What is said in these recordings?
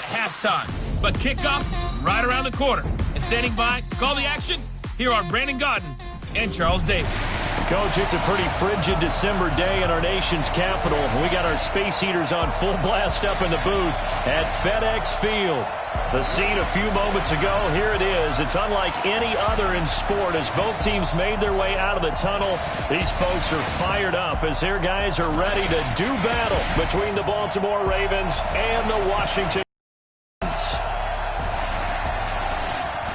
halftime. But kickoff right around the corner. And standing by to call the action, here are Brandon Gaudin and Charles Davis. Coach, it's a pretty frigid December day in our nation's capital. We got our space heaters on full blast up in the booth at FedEx Field. The scene a few moments ago, here it is. It's unlike any other in sport as both teams made their way out of the tunnel. These folks are fired up as their guys are ready to do battle between the Baltimore Ravens and the Washington.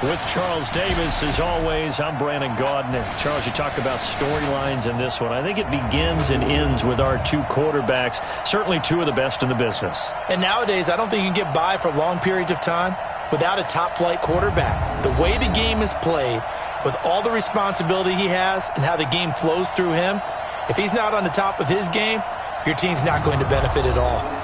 With Charles Davis, as always, I'm Brandon Gaudin. And Charles, you talk about storylines in this one. I think it begins and ends with our two quarterbacks, certainly two of the best in the business. And nowadays, I don't think you can get by for long periods of time without a top-flight quarterback. The way the game is played, with all the responsibility he has and how the game flows through him, if he's not on the top of his game, your team's not going to benefit at all.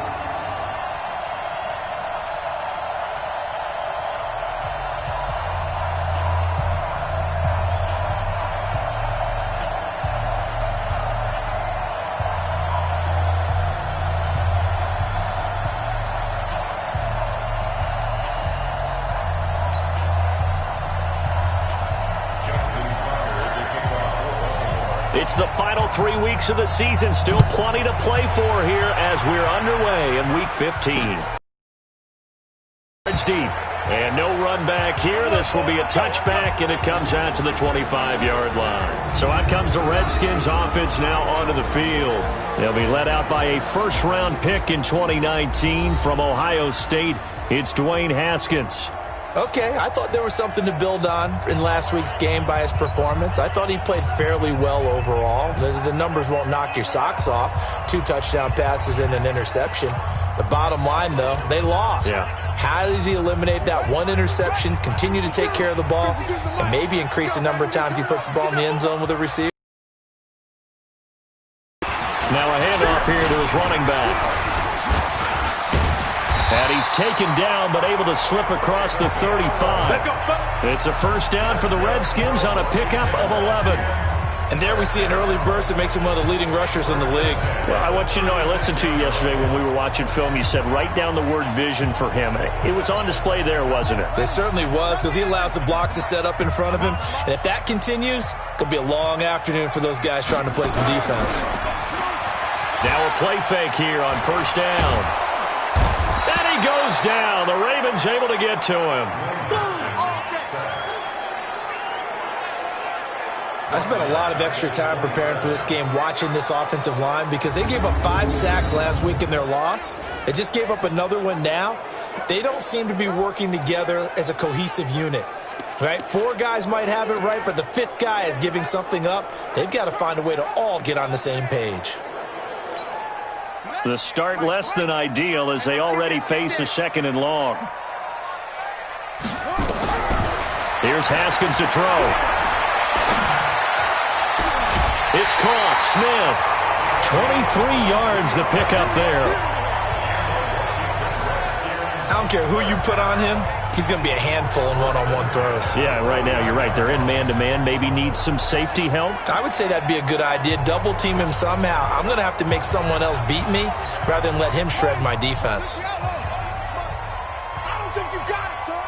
It's the final 3 weeks of the season. Still plenty to play for here as we're underway in Week 15. It's deep. And no run back here. This will be a touchback, and it comes out to the 25-yard line. So out comes the Redskins offense now onto the field. They'll be led out by a first-round pick in 2019 from Ohio State. It's Dwayne Haskins. Okay, I thought there was something to build on in last week's game by his performance. I thought he played fairly well overall. The numbers won't knock your socks off. 2 touchdown passes and an interception. The bottom line, though, they lost. Yeah. How does he eliminate that one interception, continue to take care of the ball, and maybe increase the number of times he puts the ball in the end zone with a receiver? Now a handoff here to his running back. And he's taken down, but able to slip across the 35. It's a first down for the Redskins on a pickup of 11. And there we see an early burst that makes him one of the leading rushers in the league. Well, I want you to know, I listened to you yesterday when we were watching film. You said write down the word vision for him. It was on display there, wasn't it? It certainly was, because he allows the blocks to set up in front of him. And if that continues, it'll be a long afternoon for those guys trying to play some defense. Now a play fake here on first down. And he goes down. The Ravens able to get to him. I spent a lot of extra time preparing for this game, watching this offensive line, because they gave up 5 sacks last week in their loss. They just gave up another one now. They don't seem to be working together as a cohesive unit. Right? 4 guys might have it right, but the 5th guy is giving something up. They've got to find a way to all get on the same page. The start less than ideal as they already face a second and long. Here's Haskins to throw. It's caught. Smith. 23 yards the pickup there. I don't care who you put on him. He's going to be a handful in one-on-one throws. Yeah, right now, you're right. They're in man-to-man. Maybe needs some safety help. I would say that'd be a good idea. Double-team him somehow. I'm going to have to make someone else beat me rather than let him shred my defense. I don't think you got it, son.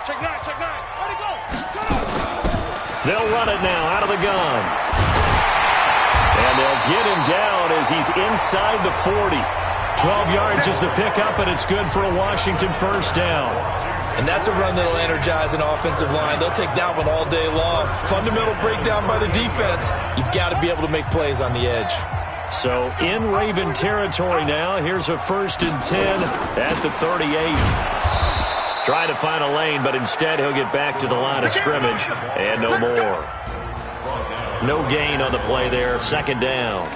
Check 9. Let it go. They'll run it now out of the gun. And they'll get him down as he's inside the 40. 12 yards is the pickup, and it's good for a Washington first down. And that's a run that'll energize an offensive line. They'll take that one all day long. Fundamental breakdown by the defense. You've got to be able to make plays on the edge. So in Raven territory now. Here's a 1st and 10 at the 38. Trying to find a lane, but instead he'll get back to the line of scrimmage. And no more. No gain on the play there. 2nd down.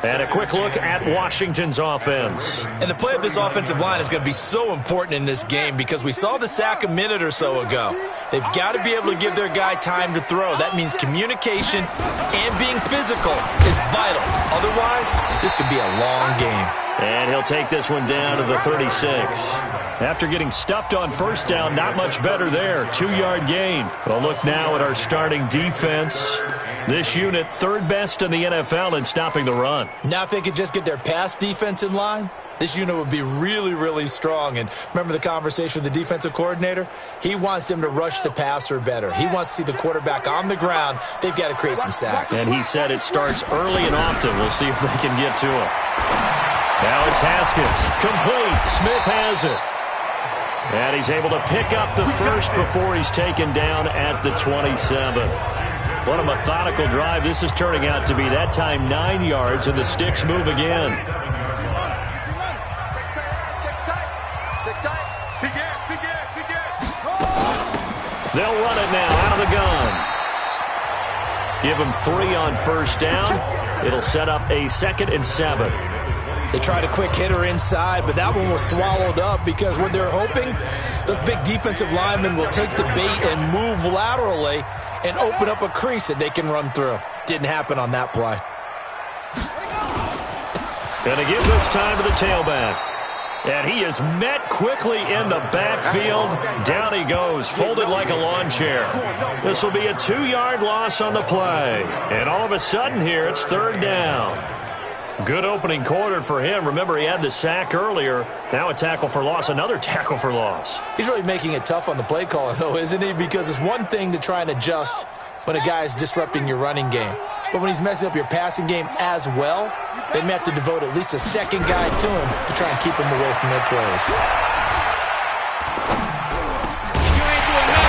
And a quick look at Washington's offense. And the play of this offensive line is going to be so important in this game because we saw the sack a minute or so ago. They've got to be able to give their guy time to throw. That means communication and being physical is vital. Otherwise, this could be a long game. And he'll take this one down to the 36. After getting stuffed on first down, not much better there. 2-yard gain. Well, look now at our starting defense. This unit, 3rd best in the NFL in stopping the run. Now if they could just get their pass defense in line, This unit would be really, really strong. And remember the conversation with the defensive coordinator? He wants them to rush the passer better. He wants to see the quarterback on the ground. They've got to create some sacks. And he said it starts early and often. We'll see if they can get to him. Now it's Haskins. Complete. Smith has it. And he's able to pick up the first before he's taken down at the 27. What a methodical drive this is turning out to be. That time 9 yards, and the sticks move again. They'll run it now out of the gun. Give him 3 on first down. It'll set up a 2nd and 7. They tried a quick hitter inside, but that one was swallowed up because what they're hoping, those big defensive linemen will take the bait and move laterally and open up a crease that they can run through. Didn't happen on that play. Going to give this time to the tailback. And he is met quickly in the backfield. Down he goes, folded like a lawn chair. This will be a 2-yard loss on the play. And all of a sudden here, it's 3rd down. Good opening quarter for him. Remember, he had the sack earlier. Now a tackle for loss, another tackle for loss. He's really making it tough on the play caller, though, isn't he? Because it's one thing to try and adjust when a guy is disrupting your running game. But when he's messing up your passing game as well, they may have to devote at least a second guy to him to try and keep him away from their plays.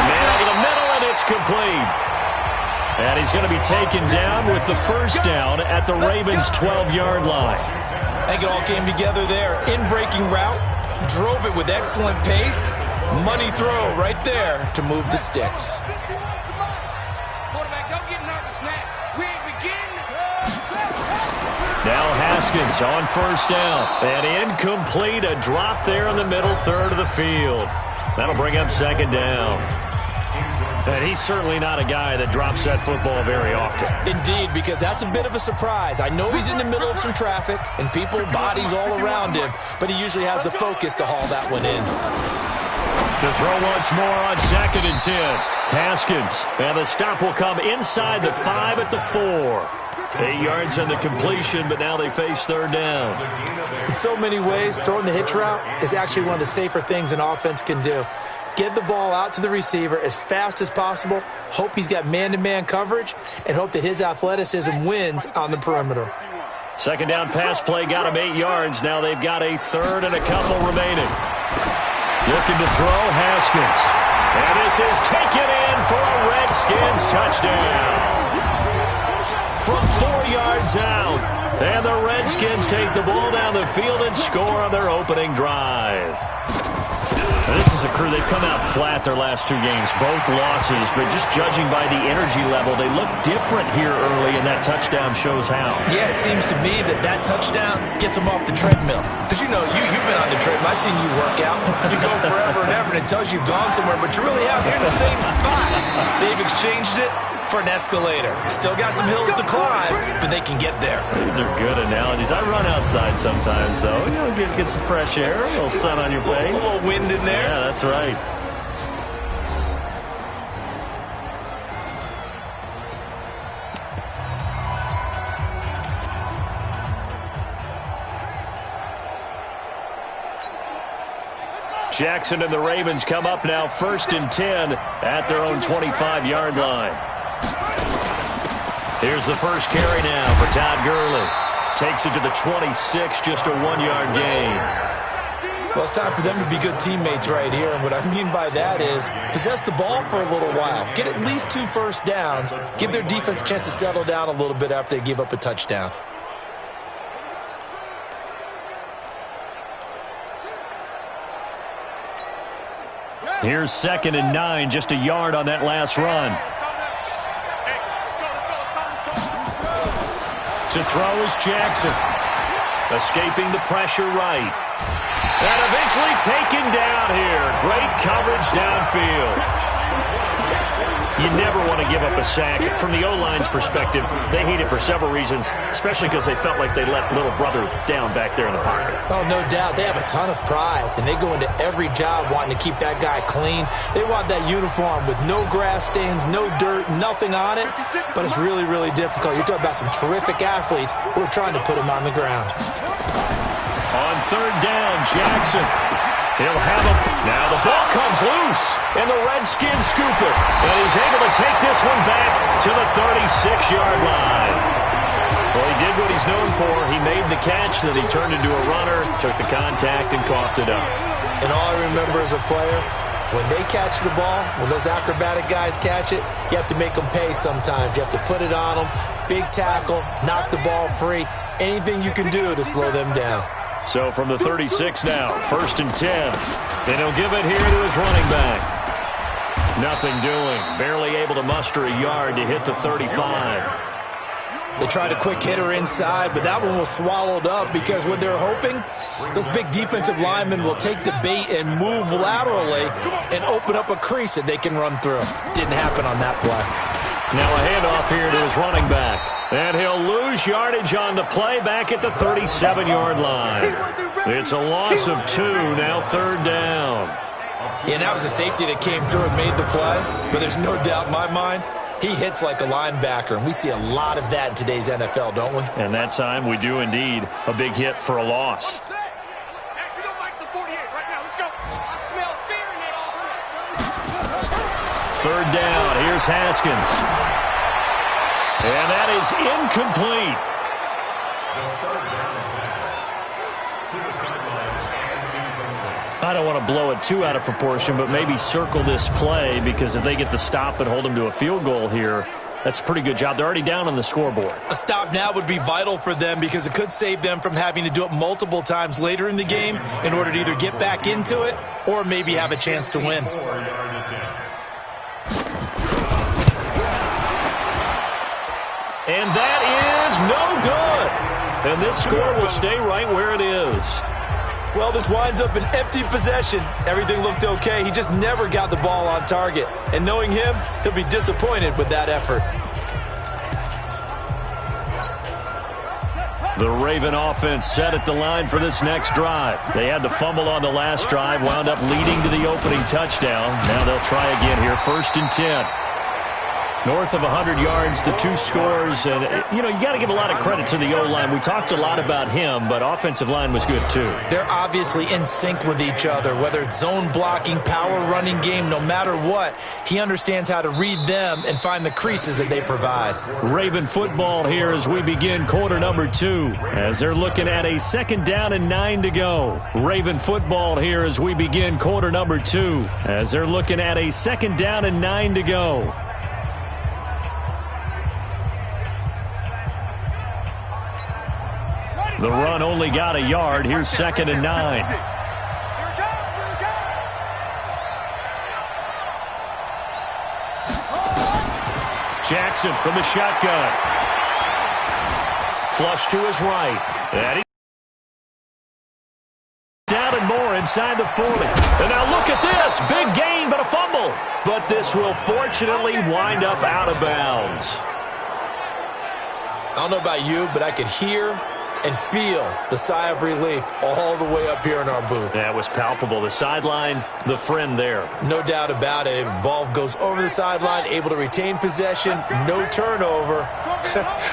Man over the middle, and it's complete. And he's going to be taken down with the first down at the Ravens' 12-yard line. I think it all came together there. In-breaking route, drove it with excellent pace. Money throw right there to move the sticks. Now Haskins on first down. And incomplete, a drop there in the middle third of the field. That'll bring up 2nd down. And he's certainly not a guy that drops that football very often. Indeed, because that's a bit of a surprise. I know he's in the middle of some traffic and people, bodies all around him, but he usually has the focus to haul that one in. To throw once more on 2nd and 10. Haskins. And the stop will come inside the 5 at the 4. 8 yards on the completion, but now they face 3rd down. In so many ways, throwing the hitch route is actually one of the safer things an offense can do. Get the ball out to the receiver as fast as possible, hope he's got man-to-man coverage, and hope that his athleticism wins on the perimeter. 2nd down pass play got him 8 yards. Now they've got a 3rd and a couple remaining. Looking to throw, Haskins. And this is taken in for a Redskins touchdown. From 4 yards out. And the Redskins take the ball down the field and score on their opening drive. Now, this is a crew, they've come out flat their last 2 games, both losses, but just judging by the energy level, they look different here early, and that touchdown shows how. Yeah, it seems to me that touchdown gets them off the treadmill. Because, you know, you've been on the treadmill. I've seen you work out. You go forever and ever, and it tells you you've gone somewhere, but you really have. You're in the same spot. They've exchanged it for an escalator. Still got some hills to climb, but they can get there. These are good analogies. I run outside sometimes, though. You know, get some fresh air, a little sun on your face. A little wind in there. Yeah, that's right. Jackson and the Ravens come up now 1st and 10 at their own 25-yard line. Here's the first carry now for Todd Gurley. Takes it to the 26, just a 1-yard gain. Well, it's time for them to be good teammates right here. And what I mean by that is possess the ball for a little while. Get at least 2 first downs. Give their defense a chance to settle down a little bit after they give up a touchdown. Here's 2nd and 9, just a yard on that last run. To throw is Jackson. Escaping the pressure right. And eventually taken down here. Great coverage downfield. You never want to give up a sack. From the O-line's perspective, they hate it for several reasons, especially because they felt like they let little brother down back there in the pocket. Oh, no doubt. They have a ton of pride, and they go into every job wanting to keep that guy clean. They want that uniform with no grass stains, no dirt, nothing on it, but it's really, really difficult. You're talking about some terrific athletes who are trying to put him on the ground. On third down. Jackson. He'll have a... Now the ball comes loose, and the Redskins scoop it. And he's able to take this one back to the 36-yard line. Well, he did what he's known for. He made the catch, then he turned into a runner, took the contact, and coughed it up. And all I remember as a player, when they catch the ball, when those acrobatic guys catch it, you have to make them pay sometimes. You have to put it on them, big tackle, knock the ball free, anything you can do to slow them down. So from the 36 now, 1st and 10. And he'll give it here to his running back. Nothing doing. Barely able to muster a yard to hit the 35. They tried a quick hitter inside, but that one was swallowed up because what they're hoping, those big defensive linemen will take the bait and move laterally and open up a crease that they can run through. Didn't happen on that play. Now a handoff here to his running back. And he'll lose yardage on the play back at the 37-yard line. It's a loss of 2, now 3rd down. Yeah, and that was a safety that came through and made the play, but there's no doubt in my mind, he hits like a linebacker, and we see a lot of that in today's NFL, don't we? And that time we do indeed. A big hit for a loss. Third down, here's Haskins. And that is incomplete. I don't want to blow it too out of proportion, but maybe circle this play because if they get the stop and hold them to a field goal here, that's a pretty good job. They're already down on the scoreboard. A stop now would be vital for them because it could save them from having to do it multiple times later in the game in order to either get back into it or maybe have a chance to win. And that is no good. And this score will stay right where it is. Well, this winds up an empty possession. Everything looked okay. He just never got the ball on target. And knowing him, he'll be disappointed with that effort. The Raven offense set at the line for this next drive. They had the fumble on the last drive, wound up leading to the opening touchdown. Now they'll try again here, 1st and 10. North of 100 yards, the 2 scores. And, you know, you got to give a lot of credit to the O-line. We talked a lot about him, but offensive line was good too. They're obviously in sync with each other, whether it's zone blocking, power running game, no matter what. He understands how to read them and find the creases that they provide. Raven football here as we begin quarter number 2, as they're looking at a 2nd down and 9 to go. Raven football here as we begin quarter number 2, as they're looking at a 2nd down and 9 to go. The run only got a yard. Here's 2nd and 9. Jackson from the shotgun. Flush to his right. And he's down and more inside the 40. And now look at this. Big gain, but a fumble. But this will fortunately wind up out of bounds. I don't know about you, but I could hear and feel the sigh of relief all the way up here in our booth. That was palpable. The sideline, the friend there. No doubt about it. The ball goes over the sideline, able to retain possession, no turnover.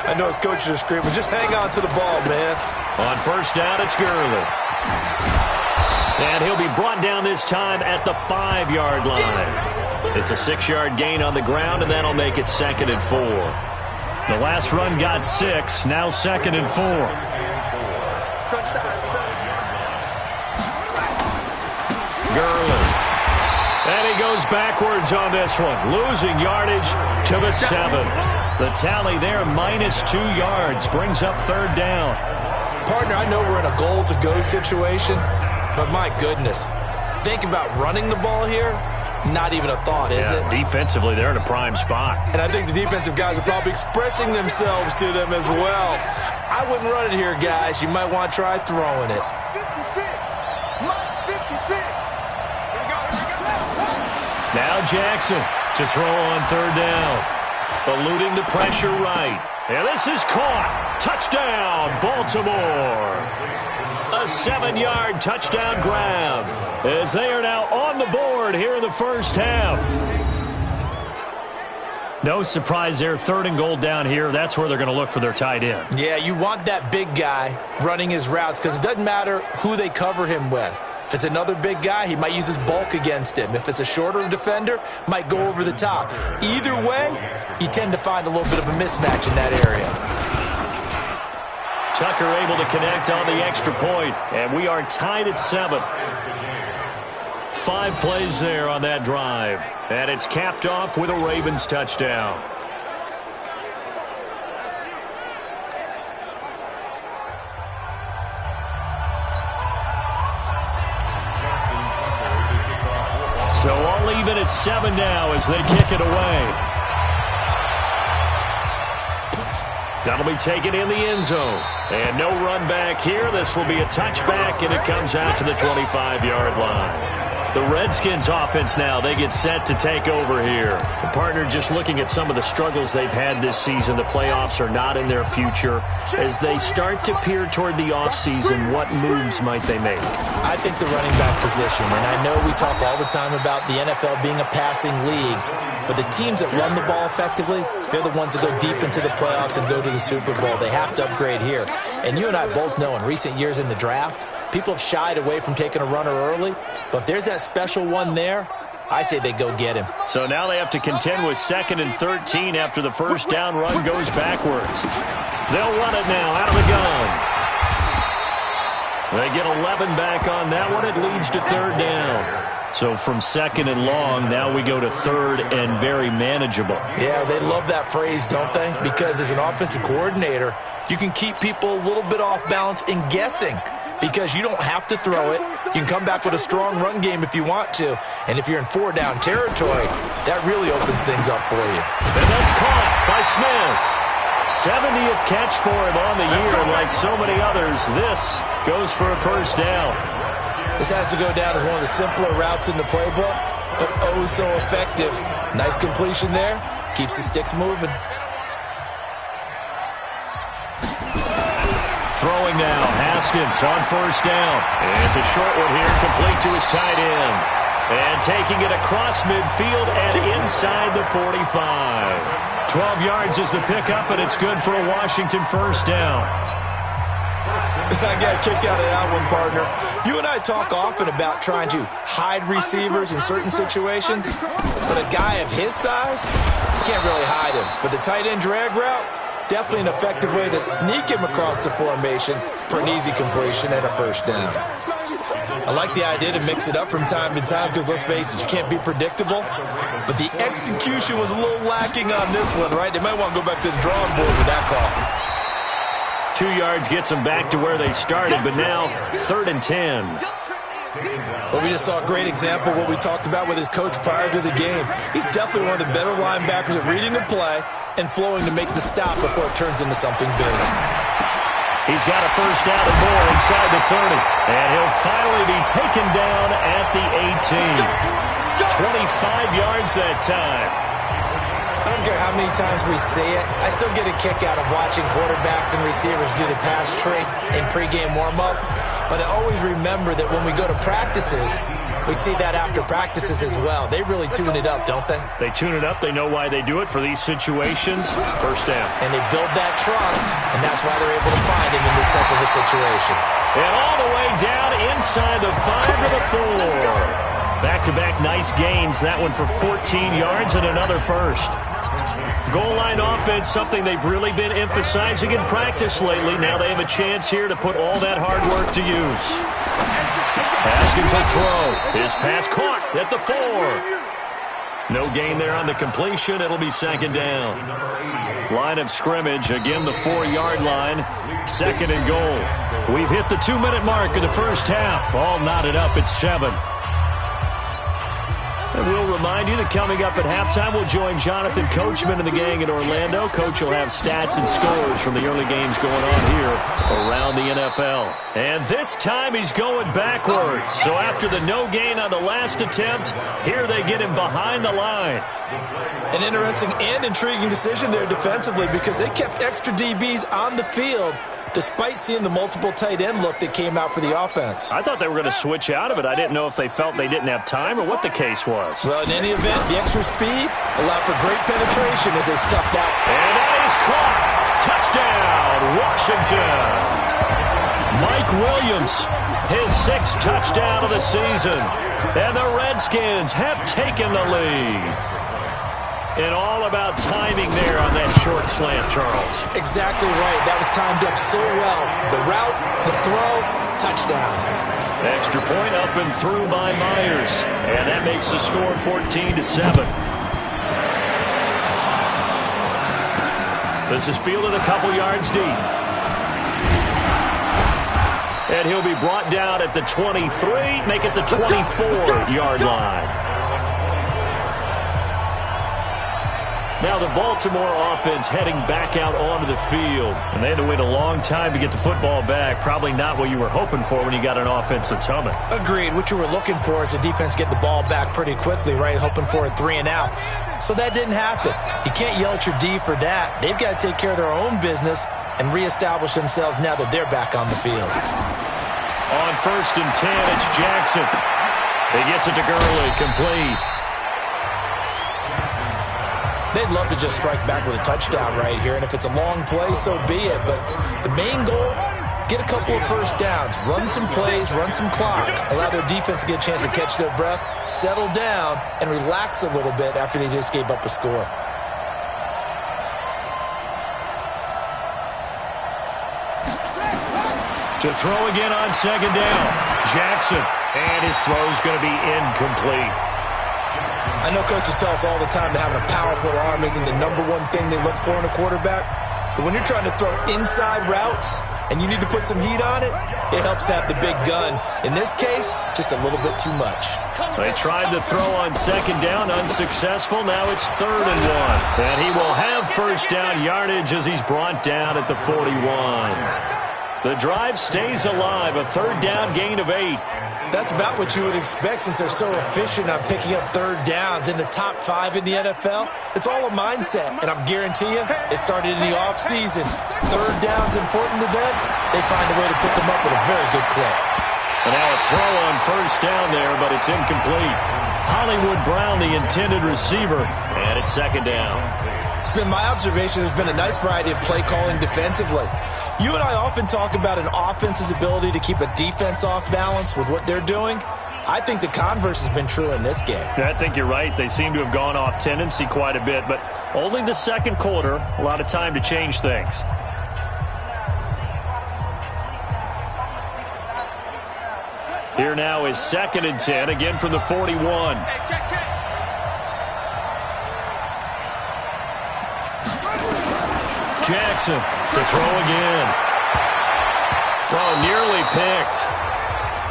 I know his coaches are screaming, just hang on to the ball, man. On 1st down, it's Gurley. And he'll be brought down this time at the 5-yard line. It's a 6-yard gain on the ground, and that'll make it 2nd and 4. The last run got 6, now 2nd and 4. Gurley. And he goes backwards on this one, losing yardage to the 7. The tally there, -2 yards, brings up 3rd down. Partner, I know we're in a goal-to-go situation, but my goodness, think about running the ball here. Not even a thought, is it? Defensively, they're in a prime spot. And I think the defensive guys are probably expressing themselves to them as well. I wouldn't run it here, guys. You might want to try throwing it. 56. Now Jackson to throw on 3rd down. Eluding the pressure right. And this is caught. Touchdown, Baltimore. A 7-yard touchdown grab as they are now on the board here in the 1st half. No surprise there. 3rd and goal down here. That's where they're going to look for their tight end. Yeah, you want that big guy running his routes because it doesn't matter who they cover him with. If it's another big guy, he might use his bulk against him. If it's a shorter defender, might go over the top. Either way, you tend to find a little bit of a mismatch in that area. Tucker able to connect on the extra point, and we are tied at 7. 5 plays there on that drive, and it's capped off with a Ravens touchdown. So all even at 7 now as they kick it away. That'll be taken in the end zone. And no run back here. This will be a touchback, and it comes out to the 25-yard line. The Redskins offense now, they get set to take over here. The partner, just looking at some of the struggles they've had this season, the playoffs are not in their future. As they start to peer toward the offseason, what moves might they make? I think the running back position, and I know we talk all the time about the NFL being a passing league, but the teams that run the ball effectively, they're the ones that go deep into the playoffs and go to the Super Bowl. They have to upgrade here. And you and I both know in recent years in the draft, people have shied away from taking a runner early, but if there's that special one there, I say they go get him. So now they have to contend with 2nd and 13 after the first down run goes backwards. They'll run it now out of the gun. They get 11 back on that one. It leads to 3rd down. So from 2nd and long, now we go to 3rd and very manageable. Yeah, they love that phrase, don't they? Because as an offensive coordinator, you can keep people a little bit off balance and guessing. Because you don't have to throw it. You can come back with a strong run game if you want to. And if you're in 4-down territory, that really opens things up for you. And that's caught by Smith. 70th catch for him on the year. And like so many others, this goes for a first down. This has to go down as one of the simpler routes in the playbook, but oh so effective. Nice completion there. Keeps the sticks moving. Throwing now, Haskins on first down. And it's a short one here, complete to his tight end. And taking it across midfield and inside the 45. 12 yards is the pickup, and it's good for a Washington first down. I got a kick out of that one, partner. You and I talk often about trying to hide receivers in certain situations, but a guy of his size, you can't really hide him. But the tight end drag route, definitely an effective way to sneak him across the formation for an easy completion and a first down. I like the idea to mix it up from time to time because, let's face it, you can't be predictable. But the execution was a little lacking on this one, right? They might want to go back to the drawing board with that call. 2 yards gets them back to where they started, but now 3rd and 10. Well, we just saw a great example of what we talked about with his coach prior to the game. He's definitely one of the better linebackers at reading a play and flowing to make the stop before it turns into something big. He's got a first down and more inside the 30. And he'll finally be taken down at the 18. 25 yards that time. I don't care how many times we see it. I still get a kick out of watching quarterbacks and receivers do the pass tree in pregame warm-up. But I always remember that when we go to practices, we see that after practices as well. They really tune it up, don't they? They tune it up. They know why they do it for these situations. First down. And they build that trust, and that's why they're able to find him in this type of a situation. And all the way down inside the 5 to the 4. Back-to-back nice gains. That one for 14 yards and another first. Goal line offense, something they've really been emphasizing in practice lately. Now they have a chance here to put all that hard work to use. Haskins will throw. His pass caught at the 4. No gain there on the completion. It'll be 2nd down. Line of scrimmage, again the 4-yard line. 2nd and goal. We've hit the 2-minute mark of the first half. All knotted up at 7. And we'll remind you that coming up at halftime, we'll join Jonathan Coachman and the gang in Orlando. Coach will have stats and scores from the early games going on here around the NFL. And this time he's going backwards. So after the no gain on the last attempt, here they get him behind the line. An interesting and intriguing decision there defensively because they kept extra DBs on the field, despite seeing the multiple tight end look that came out for the offense. I thought they were going to switch out of it. I didn't know if they felt they didn't have time or what the case was. Well, in any event, the extra speed allowed for great penetration as they stuffed out. And that is caught. Touchdown, Washington. Mike Williams, his 6th touchdown of the season. And the Redskins have taken the lead. And all about timing there on that short slant, Charles. Exactly right. That was timed up so well. The route, the throw, touchdown. Extra point up and through by Myers. And that makes the score 14-7. This is fielded a couple yards deep. And he'll be brought down at the 23, make it the 24-yard line. Now the Baltimore offense heading back out onto the field. And they had to wait a long time to get the football back. Probably not what you were hoping for when you got an offense that's humming. Agreed. What you were looking for is the defense get the ball back pretty quickly, right? Hoping for a 3-and-out. So that didn't happen. You can't yell at your D for that. They've got to take care of their own business and reestablish themselves now that they're back on the field. On 1st and 10, it's Jackson. He gets it to Gurley, complete. They'd love to just strike back with a touchdown right here, and if it's a long play, so be it. But the main goal, get a couple of first downs, run some plays, run some clock, allow their defense to get a chance to catch their breath, settle down, and relax a little bit after they just gave up a score. To throw again on 2nd down, Jackson, and his throw's going to be incomplete. I know coaches tell us all the time that having a powerful arm isn't the #1 thing they look for in a quarterback. But when you're trying to throw inside routes and you need to put some heat on it, it helps to have the big gun. In this case, just a little bit too much. They tried to throw on 2nd down, unsuccessful. Now it's 3rd and 1. And he will have first down yardage as he's brought down at the 41. The drive stays alive, a 3rd down gain of 8. That's about what you would expect since they're so efficient on picking up 3rd downs in the top 5 in the NFL. It's all a mindset, and I guarantee you, it started in the offseason. 3rd down's important to them. They find a way to pick them up at a very good clip. And now a throw on 1st down there, but it's incomplete. Hollywood Brown, the intended receiver, and it's 2nd down. It's been my observation there's been a nice variety of play calling defensively. You and I often talk about an offense's ability to keep a defense off balance with what they're doing. I think the converse has been true in this game. I think you're right. They seem to have gone off tendency quite a bit, but only the 2nd quarter, a lot of time to change things. Here now is 2nd and 10, again from the 41. Jackson to throw again. Oh, nearly picked.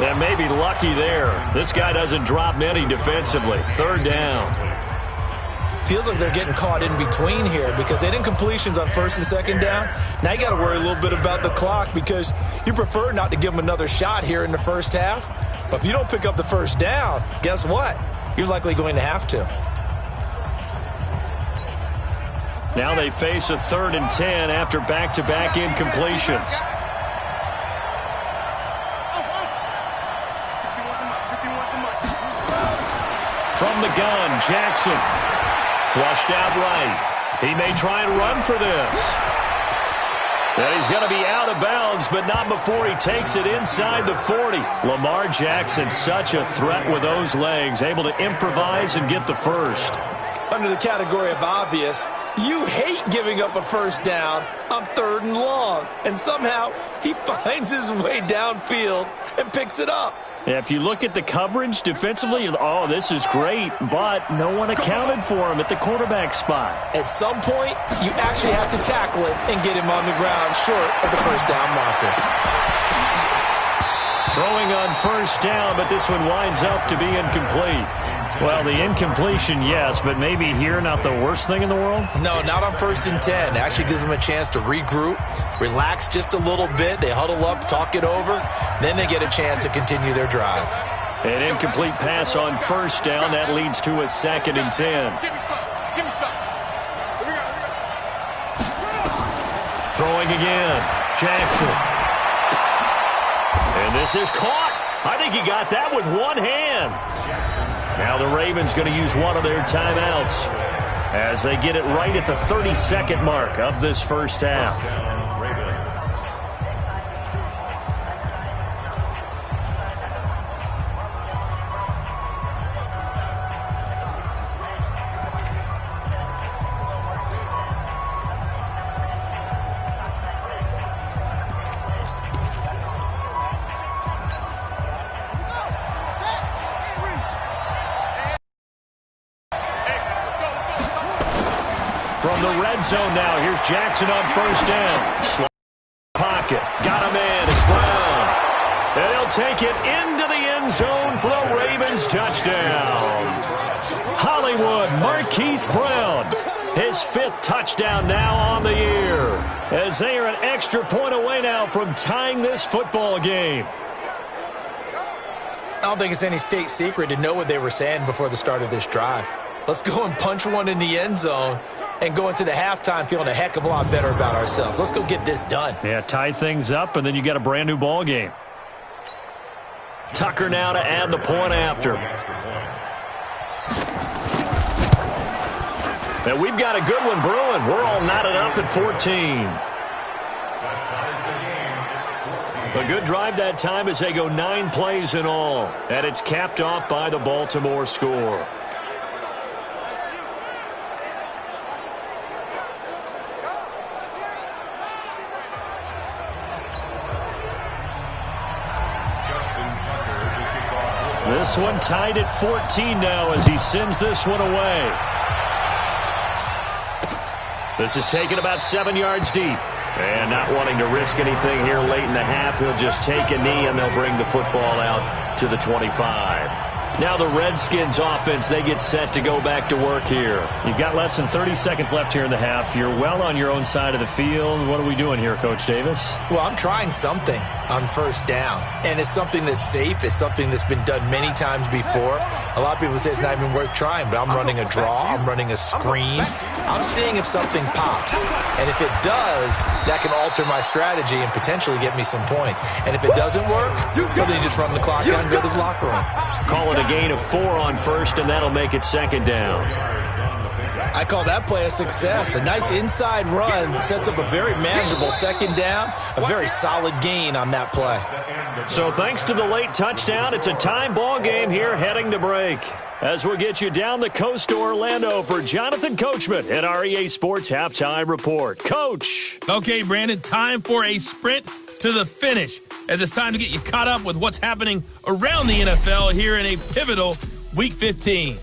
And maybe lucky there. This guy doesn't drop many defensively. 3rd down. Feels like they're getting caught in between here because they didn't completions on 1st and 2nd down. Now you got to worry a little bit about the clock because you prefer not to give them another shot here in the first half. But if you don't pick up the 1st down, guess what? You're likely going to have to. Now they face a 3rd and 10 after back-to-back incompletions. From the gun, Jackson. Flushed out right. He may try and run for this. And he's going to be out of bounds, but not before he takes it inside the 40. Lamar Jackson, such a threat with those legs, able to improvise and get the first. Under the category of obvious, you hate giving up a 1st down on 3rd and long. And somehow he finds his way downfield and picks it up. Yeah, if you look at the coverage defensively, oh, this is great, but no one accounted for him at the quarterback spot. At some point, you actually have to tackle it and get him on the ground short of the 1st down marker. Throwing on 1st down, but this one winds up to be incomplete. Well, the incompletion, yes, but maybe here not the worst thing in the world? No, not on 1st and 10. It actually gives them a chance to regroup, relax just a little bit. They huddle up, talk it over. Then they get a chance to continue their drive. An incomplete pass on 1st down. That leads to a 2nd and 10. Give me some. Give me some. Throwing again. Jackson. And this is caught. I think he got that with one hand. Now the Ravens going to use one of their timeouts as they get it right at the 30-second mark of this first half. From the red zone now, here's Jackson on first down. Slot pocket. Got him in. It's Brown. And he'll take it into the end zone for the Ravens touchdown. Hollywood Marquise Brown. His 5th touchdown now on the year. As they are an extra point away now from tying this football game. I don't think it's any state secret to know what they were saying before the start of this drive. Let's go and punch one in the end zone and go into the halftime feeling a heck of a lot better about ourselves. Let's go get this done. Yeah, tie things up, and then you got a brand-new ball game. Tucker now to add the point after. And we've got a good one brewing. We're all knotted up at 14. A good drive that time as they go 9 plays in all. And it's capped off by the Baltimore score. This one tied at 14 now as he sends this one away. This is taken about 7 yards deep. And not wanting to risk anything here late in the half, he'll just take a knee and they'll bring the football out to the 25. Now the Redskins offense, they get set to go back to work here. You've got less than 30 seconds left here in the half. You're well on your own side of the field. What are we doing here, Coach Davis? Well, I'm trying something on first down, and it's something that's safe. It's something that's been done many times before. A lot of people say it's not even worth trying, but I'm running a draw. I'm running a screen. I'm seeing if something pops, and if it does, that can alter my strategy and potentially get me some points. And if it doesn't work, well, then you just run the clock down and go to the locker room. Call it a gain of 4 on first, and that'll make it second down. I call that play a success. A nice inside run sets up a very manageable second down, a very solid gain on that play. So thanks to the late touchdown, it's a time ball game here heading to break. As we'll get you down the coast to Orlando for Jonathan Coachman at our EA Sports Halftime Report. Coach. Okay, Brandon, time for a sprint to the finish, as it's time to get you caught up with what's happening around the NFL here in a pivotal Week 15.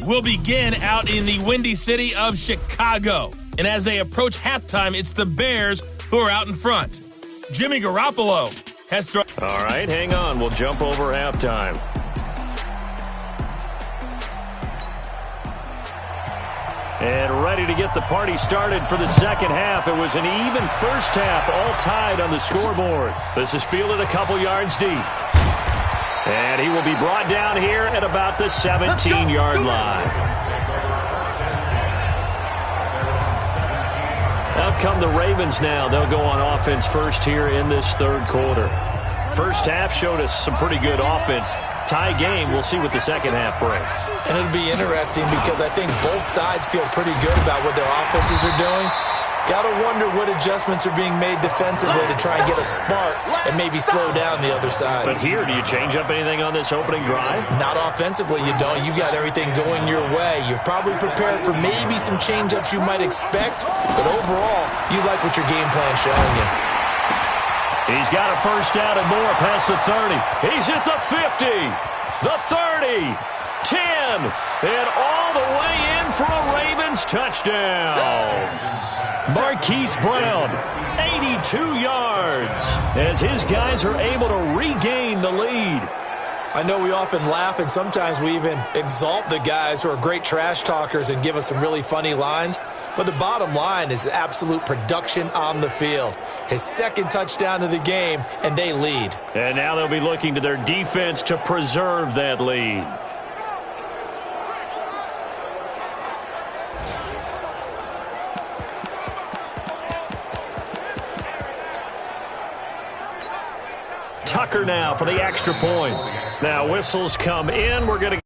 We'll begin out in the windy city of Chicago. And as they approach halftime, it's the Bears who are out in front. Jimmy Garoppolo has thrown. All right, hang on. We'll jump over halftime. And ready to get the party started for the second half. It was an even first half, all tied on the scoreboard. This is fielded a couple yards deep. And he will be brought down here at about the 17-yard line. Out come the Ravens now. They'll go on offense first here in this third quarter. First half showed us some pretty good offense. Tie game, we'll see what the second half brings. And it'll be interesting because I think both sides feel pretty good about what their offenses are doing. Got to wonder what adjustments are being made defensively to try and get a spark and maybe slow down the other side. But here, do you change up anything on this opening drive? Not offensively, you don't. You've got everything going your way. You've probably prepared for maybe some change-ups you might expect, but overall, you like what your game plan's showing you. He's got a first down and more past the 30. He's at the 50, the 30, 10, and all the way in for a Ravens touchdown. Marquise Brown, 82 yards, as his guys are able to regain the lead. I know we often laugh and sometimes we even exalt the guys who are great trash talkers and give us some really funny lines. But the bottom line is absolute production on the field. His second touchdown of the game, and they lead. And now they'll be looking to their defense to preserve that lead. Tucker now for the extra point. Now whistles come in. We're going to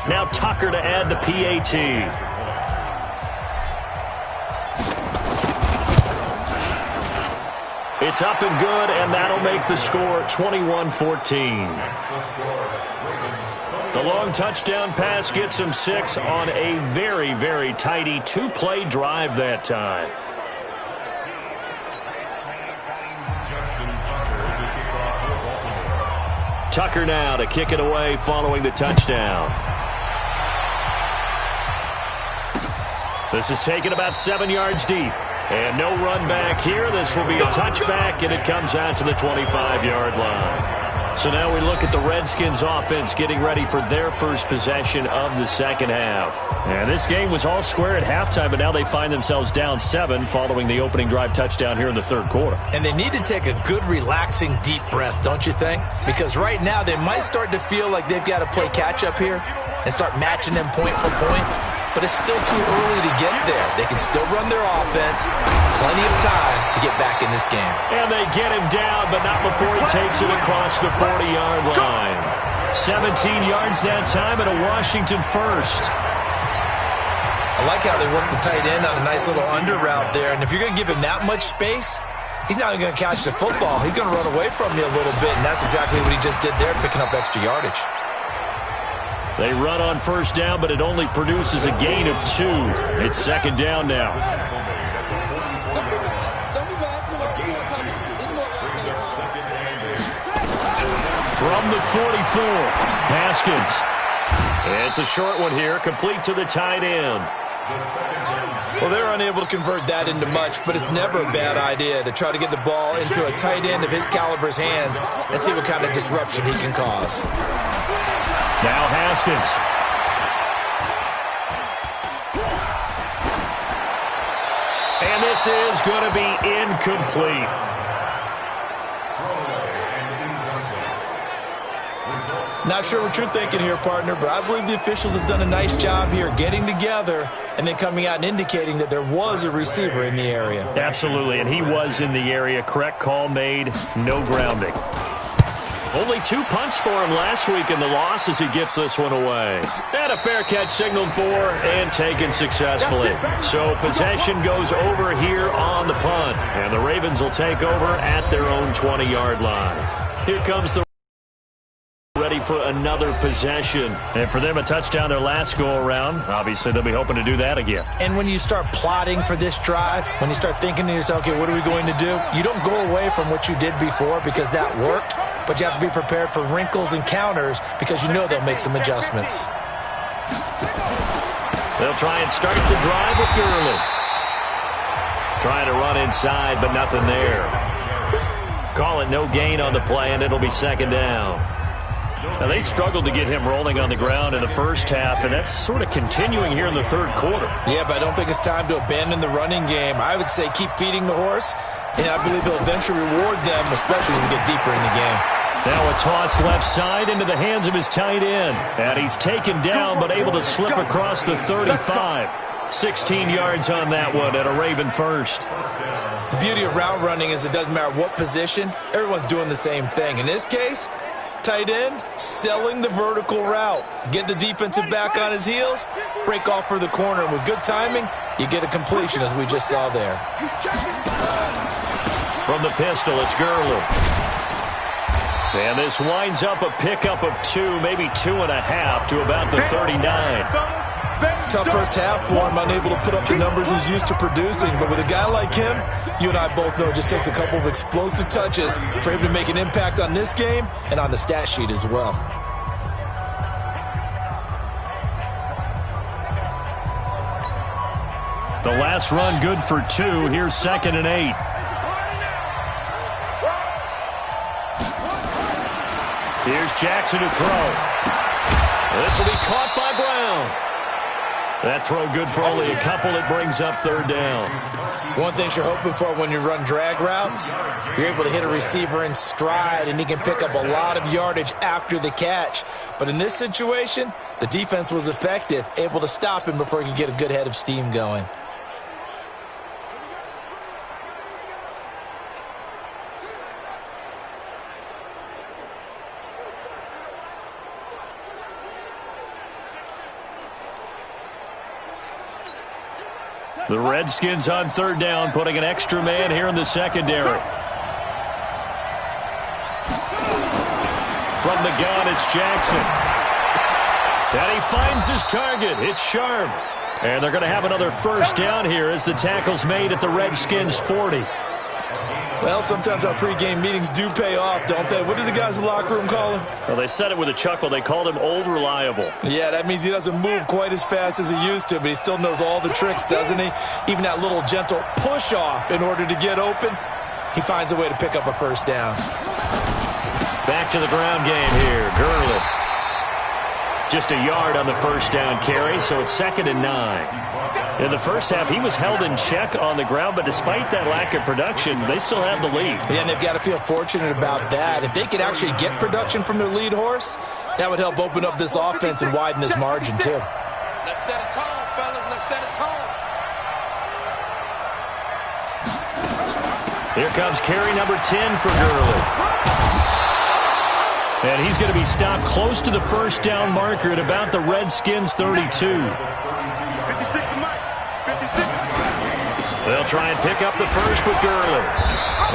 now Tucker to add the PAT. It's up and good, and that'll make the score 21-14. The long touchdown pass gets him 6 on a very, very tidy 2-play drive that time. Tucker now to kick it away following the touchdown. This is taken about 7 yards deep. And no run back here. This will be a touchback, and it comes out to the 25-yard line. So now we look at the Redskins offense getting ready for their first possession of the second half. And this game was all square at halftime, but now they find themselves down 7 following the opening drive touchdown here in the third quarter. And they need to take a good, relaxing, deep breath, don't you think? Because right now they might start to feel like they've got to play catch-up here and start matching them point for point. But it's still too early to get there. They can still run their offense. Plenty of time to get back in this game. And they get him down, but not before he takes it across the 40-yard line. 17 yards that time and a Washington first. I like how they work the tight end on a nice little under route there. And if you're going to give him that much space, he's not going to catch the football. He's going to run away from you a little bit, and that's exactly what he just did there, picking up extra yardage. They run on first down, but it only produces a gain of 2. It's second down now. From the 44, Haskins. It's a short one here, complete to the tight end. Well, they're unable to convert that into much, but it's never a bad idea to try to get the ball into a tight end of his caliber's hands and see what kind of disruption he can cause. Now Haskins. And this is going to be incomplete. Not sure what you're thinking here, partner, but I believe the officials have done a nice job here getting together and then coming out and indicating that there was a receiver in the area. Absolutely, and he was in the area. Correct call made, no grounding. Only 2 punts for him last week in the loss as he gets this one away. And a fair catch signaled for and taken successfully. So possession goes over here on the punt. And the Ravens will take over at their own 20-yard line. Here comes the ready for another possession. And for them, a touchdown their last go-around. Obviously, they'll be hoping to do that again. And when you start plotting for this drive, when you start thinking to yourself, okay, what are we going to do? You don't go away from what you did before because that worked, but you have to be prepared for wrinkles and counters because you know they'll make some adjustments. They'll try and start the drive with Gurley. Trying to run inside, but nothing there. Call it no gain on the play, and it'll be second down. Now, they struggled to get him rolling on the ground in the first half, and that's sort of continuing here in the third quarter. Yeah, but I don't think it's time to abandon the running game. I would say keep feeding the horse, and I believe he'll eventually reward them, especially as we get deeper in the game. Now a toss left side into the hands of his tight end. And he's taken down, but able to slip across the 35. 16 yards on that one at a Raven first. The beauty of route running is it doesn't matter what position. Everyone's doing the same thing. In this case, tight end, selling the vertical route. Get the defensive back on his heels, break off for the corner. And with good timing, you get a completion, as we just saw there. From the pistol, it's Gurley. And this winds up a pickup of 2, maybe 2.5 to about the 39. Tough first half for him, unable to put up the numbers he's used to producing. But with a guy like him, you and I both know it just takes a couple of explosive touches for him to make an impact on this game and on the stat sheet as well. The last run good for 2. Here's 2nd and 8. Here's Jackson to throw. This will be caught by Brown. That throw good for only a couple. It brings up third down. One thing you're hoping for when you run drag routes, you're able to hit a receiver in stride, and he can pick up a lot of yardage after the catch. But in this situation, the defense was effective, able to stop him before he could get a good head of steam going. The Redskins on third down, putting an extra man here in the secondary. From the gun, it's Jackson. And he finds his target. It's Sharp. And they're going to have another first down here as the tackle's made at the Redskins' 40. Well, sometimes our pregame meetings do pay off, don't they? What do the guys in the locker room call him? Well, they said it with a chuckle. They called him Old Reliable. Yeah, that means he doesn't move quite as fast as he used to, but he still knows all the tricks, doesn't he? Even that little gentle push-off in order to get open, he finds a way to pick up a first down. Back to the ground game here. Gurley. Just a yard on the first down carry, so it's 2nd and 9. In the first half, he was held in check on the ground, but despite that lack of production, they still have the lead. Yeah, and they've got to feel fortunate about that. If they could actually get production from their lead horse, that would help open up this offense and widen this margin, too. Let's set a tone, fellas. Let's set a tone. Here comes carry number 10 for Gurley. And he's going to be stopped close to the first down marker at about the Redskins' 32. 56 Mike. 56. They'll try and pick up the first with Gurley.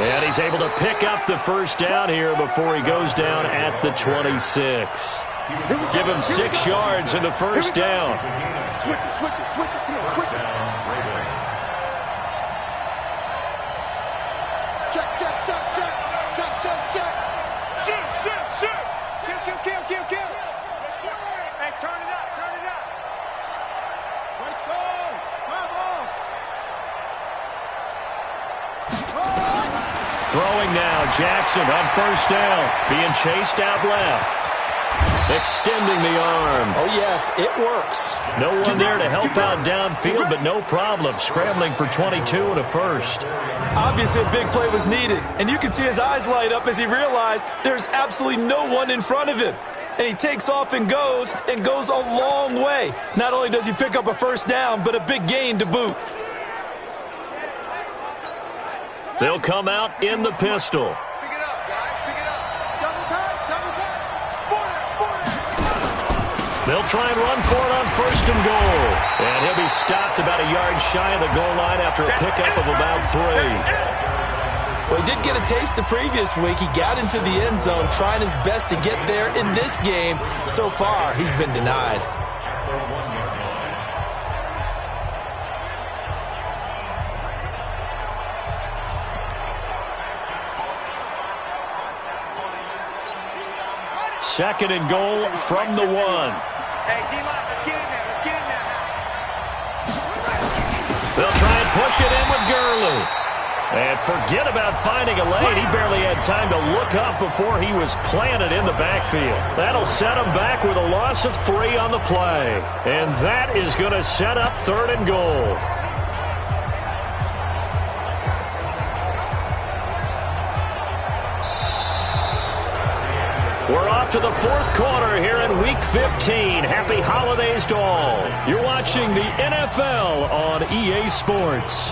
And he's able to pick up the first down here before he goes down at the 26. Give him 6 yards in the first down. Switch it, switch it, switch it. Come on, switch it. Check, check, check, check. Check, check, check. Shoot, shoot, shoot. Kill, kill, kill, kill, kill. Hey, turn it up, turn it up. Let's go. Throwing now, Jackson on first down. Being chased out left. Extending the arm. Oh, yes, it works. No one there to help out downfield, but no problem. Scrambling for 22 and a first. Obviously, a big play was needed, and you can see his eyes light up as he realized there's absolutely no one in front of him. And he takes off and goes a long way. Not only does he pick up a first down, but a big gain to boot. They'll come out in the pistol. Pick it up, guys. Pick it up. Double time, double time. 40. They'll try and run for it on first and goal. And he'll be stopped about a yard shy of the goal line after a pickup of about 3. Well, he did get a taste the previous week. He got into the end zone trying his best to get there in this game. So far, he's been denied. Second and goal from the 1. Hey, D-line, let's get in there. Let's get in there now. They'll try and push it in with Gurley. And forget about finding a lane. He barely had time to look up before he was planted in the backfield. That'll set him back with a loss of 3 on the play. And that is going to set up third and goal. We're off to the fourth quarter here in Week 15. Happy holidays to all. You're watching the NFL on EA Sports.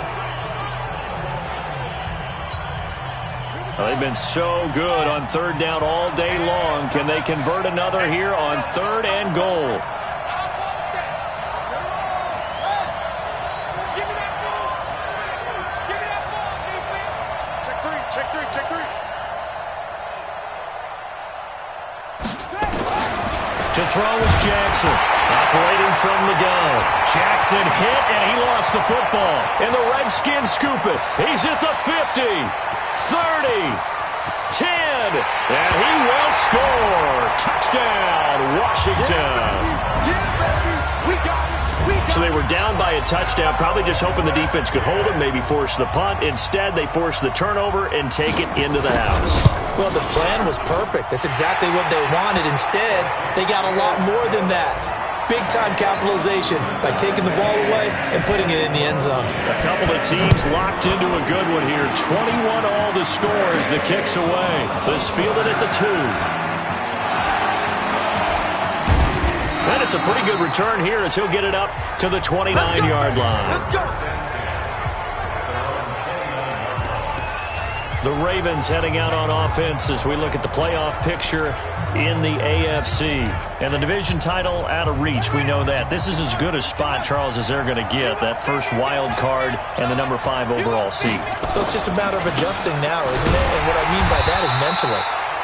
Well, they've been so good on third down all day long. Can they convert another here on third and goal? Check 3, check 3, check 3. To throw is Jackson. Operating from the gun. Jackson hit, and he lost the football. And the Redskins scoop it. He's at the 50, 30, 10, and he will score. Touchdown, Washington. Yeah, baby. We got it. We got So they were down by a touchdown, probably just hoping the defense could hold them, maybe force the punt. Instead, they forced the turnover and take it into the house. Well, the plan was perfect. That's exactly what they wanted. Instead, they got a lot more than that. Big-time capitalization by taking the ball away and putting it in the end zone. A couple of teams locked into a good one here. 21 all the score as the kick's away. This fielded at the 2. And it's a pretty good return here as he'll get it up to the 29-yard line. Let's go. The Ravens heading out on offense as we look at the playoff picture in the AFC. And the division title out of reach, we know that. This is as good a spot, Charles, as they're going to get. That first wild card and the number 5 overall seed. So it's just a matter of adjusting now, isn't it? And what I mean by that is mentally.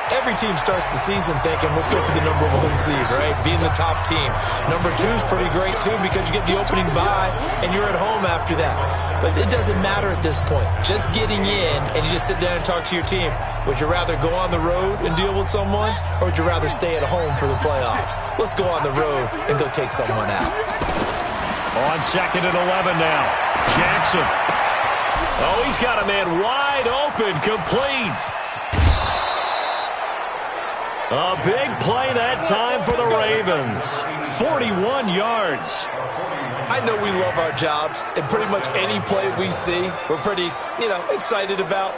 Every team starts the season thinking, let's go for the number 1 seed, right? Being the top team. Number 2 is pretty great, too, because you get the opening bye, and you're at home after that. But it doesn't matter at this point. Just getting in, and you just sit down and talk to your team. Would you rather go on the road and deal with someone, or would you rather stay at home for the playoffs? Let's go on the road and go take someone out. On 2nd and 11 now. Jackson. Oh, he's got a man wide open, complete. A big play that time for the Ravens. 41 yards. I know we love our jobs, and pretty much any play we see, we're pretty, excited about.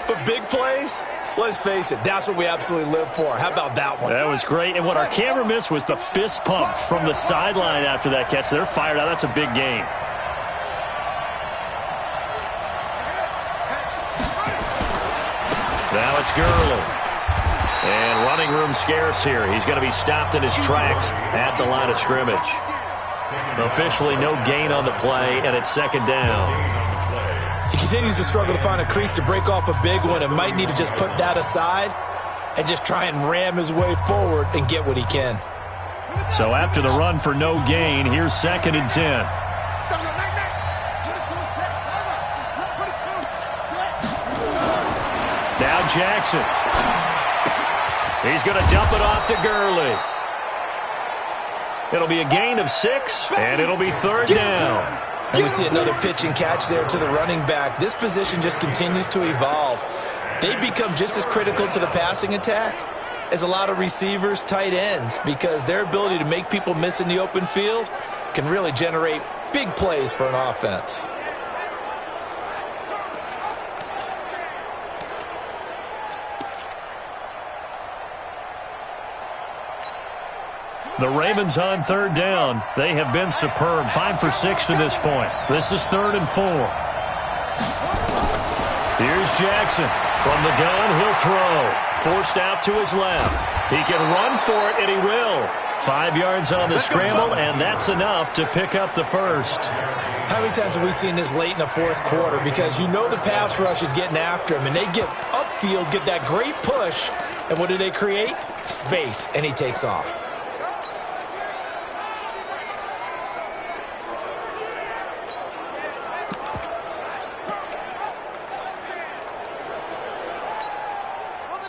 But big plays, let's face it, that's what we absolutely live for. How about that one? That was great. And what our camera missed was the fist pump from the sideline after that catch. They're fired out. That's a big game. Now it's Gurley. And running room scarce here. He's going to be stopped in his tracks at the line of scrimmage. Officially no gain on the play, and it's 2nd down. He continues to struggle to find a crease to break off a big one and might need to just put that aside and just try and ram his way forward and get what he can. So after the run for no gain, here's 2nd and 10. Now Jackson. He's going to dump it off to Gurley. It'll be a gain of 6, and it'll be 3rd down. And we see another pitch and catch there to the running back. This position just continues to evolve. They become just as critical to the passing attack as a lot of receivers, tight ends, because their ability to make people miss in the open field can really generate big plays for an offense. The Ravens on 3rd down. They have been superb. 5 for 6 to this point. This is 3rd and 4. Here's Jackson. From the gun, he'll throw. Forced out to his left. He can run for it, and he will. 5 yards on the scramble, and that's enough to pick up the first. How many times have we seen this late in the 4th quarter? Because you know the pass rush is getting after him, and they get upfield, get that great push, and what do they create? Space, and he takes off.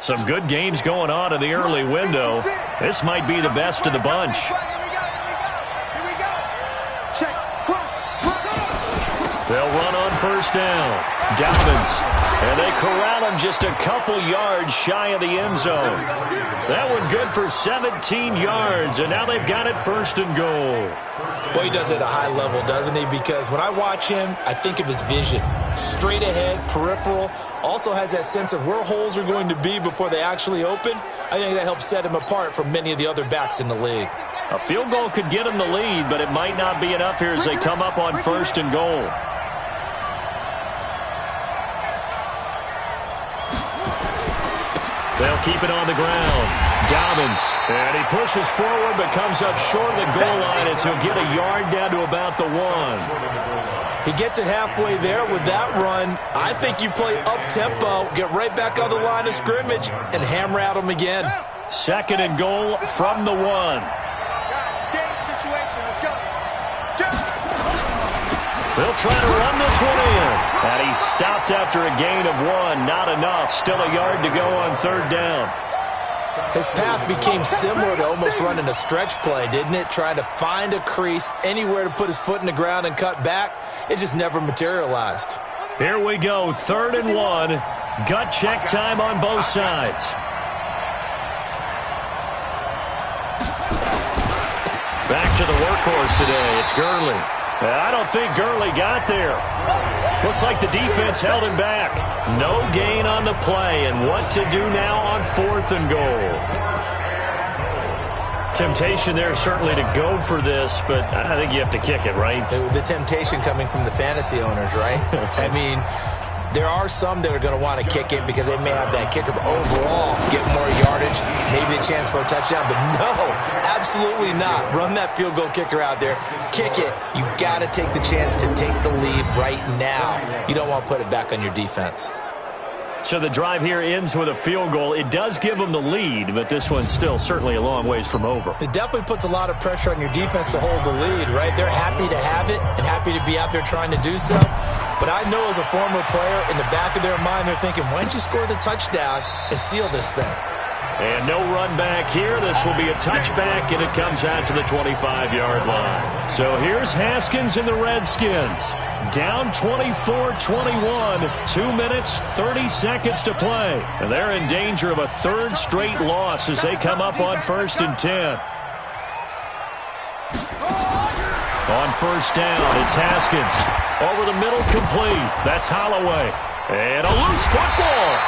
Some good games going on in the early window. This might be the best of the bunch. They'll run on 1st down. Dobbins. And they corral him just a couple yards shy of the end zone. That one good for 17 yards, and now they've got it 1st and goal. Boy, he does it at a high level, doesn't he? Because when I watch him, I think of his vision. Straight ahead, peripheral. Also has that sense of where holes are going to be before they actually open. I think that helps set him apart from many of the other backs in the league. A field goal could get him the lead, but it might not be enough here as they come up on 1st and goal. They'll keep it on the ground. Dobbins. And he pushes forward but comes up short of the goal line as he'll get a yard down to about the 1. He gets it halfway there with that run. I think you play up-tempo, get right back on the line of scrimmage, and hammer at him again. 2nd and goal from the 1. Escape situation. Let's go. They'll try to run this one in. And he's stopped after a gain of 1. Not enough. Still a yard to go on 3rd down. His path became similar to almost running a stretch play, didn't it? Trying to find a crease, anywhere to put his foot in the ground and cut back. It just never materialized. Here we go, 3rd and 1. Gut check time on both sides. Back to the workhorse today. It's Gurley. I don't think Gurley got there. Looks like the defense held him back. No gain on the play, and what to do now on 4th and goal. Temptation there certainly to go for this, but I think you have to kick it, right? The temptation coming from the fantasy owners, right? I mean, there are some that are going to want to kick it because they may have that kicker, but overall get more yardage, maybe a chance for a touchdown. But no, absolutely not. Run that field goal kicker out there. Kick it. You got to take the chance to take the lead right now. You don't want to put it back on your defense. So the drive here ends with a field goal. It does give them the lead, but this one's still certainly a long ways from over. It definitely puts a lot of pressure on your defense to hold the lead, right? They're happy to have it and happy to be out there trying to do so. But I know as a former player, in the back of their mind, they're thinking, why don't you score the touchdown and seal this thing? And no run back here. This will be a touchback, and it comes out to the 25-yard line. So here's Haskins and the Redskins. Down 24-21, 2 minutes, 30 seconds to play. And they're in danger of a 3rd straight loss as they come up on 1st and 10. On 1st down, it's Haskins. Over the middle, complete. That's Holloway. And a loose football.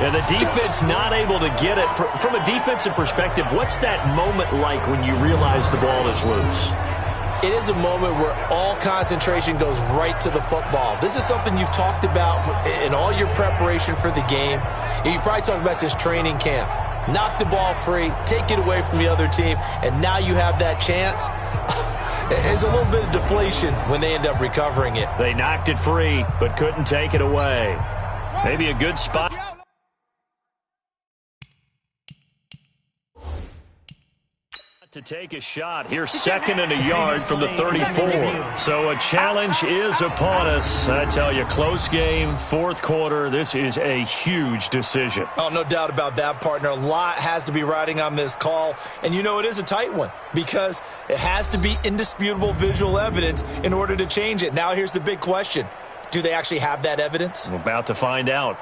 And the defense not able to get it. From a defensive perspective, what's that moment like when you realize the ball is loose? It is a moment where all concentration goes right to the football. This is something you've talked about in all your preparation for the game. You probably talked about this training camp. Knock the ball free, take it away from the other team, and now you have that chance. There's a little bit of deflation when they end up recovering it. They knocked it free, but couldn't take it away. Maybe a good spot to take a shot. Here's 2nd and a yard from the 34. So a challenge is upon us. I tell you, close game, 4th quarter. This is a huge decision. Oh, no doubt about that, partner. A lot has to be riding on this call. And you know it is a tight one because it has to be indisputable visual evidence in order to change it. Now here's the big question. Do they actually have that evidence? We're about to find out.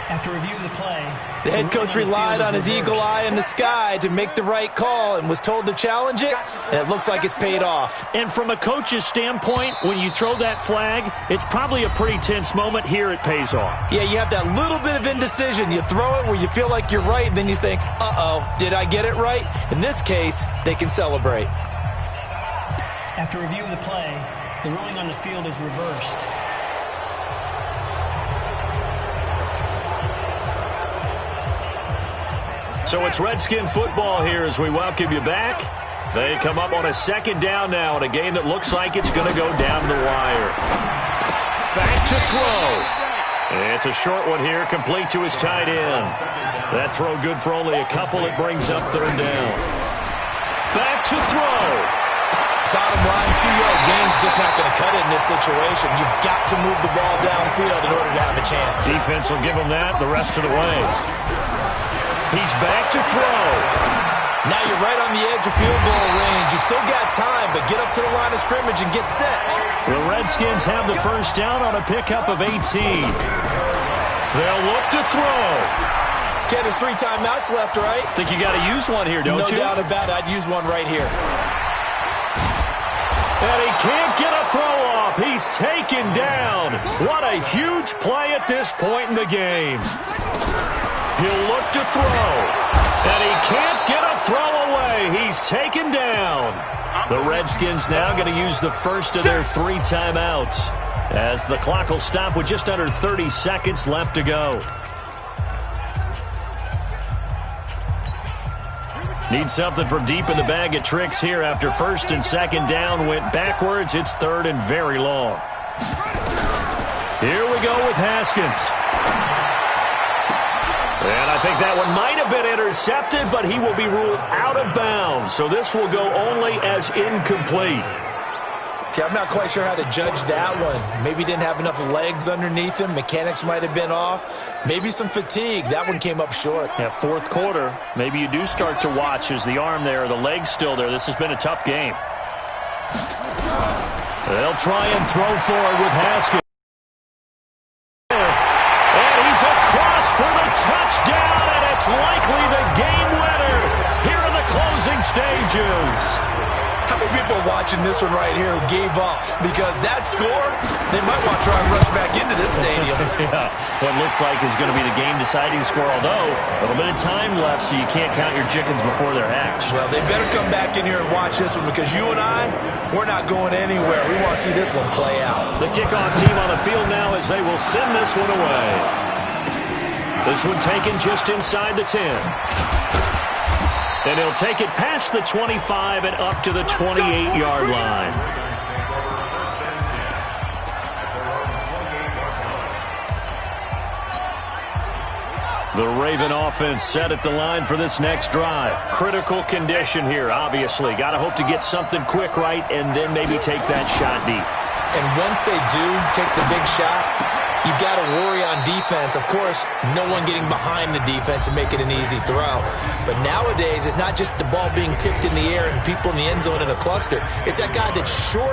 After review of the play, the head coach relied on his eagle eye in the sky to make the right call and was told to challenge it, and it looks like it's paid off. And from a coach's standpoint, when you throw that flag, it's probably a pretty tense moment. Here it pays off. Yeah, you have that little bit of indecision. You throw it where you feel like you're right, and then you think, uh-oh, did I get it right? In this case, they can celebrate. After review of the play, the ruling on the field is reversed. So it's Redskin football here as we welcome you back. They come up on a 2nd down now in a game that looks like it's going to go down the wire. Back to throw. It's a short one here, complete to his tight end. That throw good for only a couple. It brings up 3rd down. Back to throw. Bottom line, 2-yard gain's just not going to cut it in this situation. You've got to move the ball downfield in order to have a chance. Defense will give them that the rest of the way. He's back to throw. Now you're right on the edge of field goal range. You still got time, but get up to the line of scrimmage and get set. The Redskins have the 1st down on a pickup of 18. They'll look to throw. Okay, there's 3 timeouts left, right? Think you got to use one here, don't you? No doubt about it. I'd use one right here. And he can't get a throw off. He's taken down. What a huge play at this point in the game. He'll look to throw. And he can't get a throw away. He's taken down. The Redskins now going to use the first of their 3 timeouts as the clock will stop with just under 30 seconds left to go. Need something from deep in the bag of tricks here after 1st and 2nd down went backwards. It's 3rd and very long. Here we go with Haskins. And I think that one might have been intercepted, but he will be ruled out of bounds. So this will go only as incomplete. Okay, I'm not quite sure how to judge that one. Maybe didn't have enough legs underneath him. Mechanics might have been off. Maybe some fatigue. That one came up short. Yeah, fourth quarter. Maybe you do start to watch as the arm there, the leg's still there. This has been a tough game. They'll try and throw forward with Haskins. And he's across for the touchdown, and it's likely the game winner here in the closing stages. How many people are watching this one right here who gave up? Because that score, they might want to try and rush back into this stadium. Yeah, what looks like is going to be the game-deciding score, although a little bit of time left, so you can't count your chickens before they're hatched. Well, they better come back in here and watch this one because you and I, we're not going anywhere. We want to see this one play out. The kickoff team on the field now as they will send this one away. This one taken just inside the 10. And he'll take it past the 25 and up to the 28-yard line. The Raven offense set at the line for this next drive. Critical condition here, obviously. Got to hope to get something quick right and then maybe take that shot deep. And once they do take the big shot, you've got to worry on defense. Of course, no one getting behind the defense and make it an easy throw. But nowadays, it's not just the ball being tipped in the air and people in the end zone in a cluster. It's that guy that's short